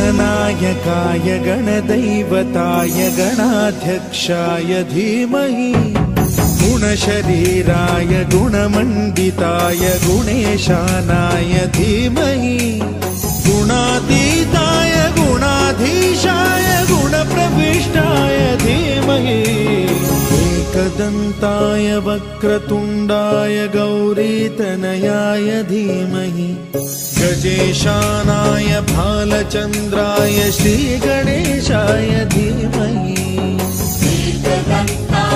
गणनायकाय गणदैवताय गणाध्यक्षाय धीमहि गुणशरीराय गुणमण्डिताय गुणेशानाय धीमहि गुणातीताय गुणाधीशाय गुणप्रविष्टाय धीमहि एकदन्ताय वक्रतुण्डाय गौरीतनयाय धीमहि गजेशानाय भालचन्द्राय श्रीगणेशाय धीमहि एकदन्ताय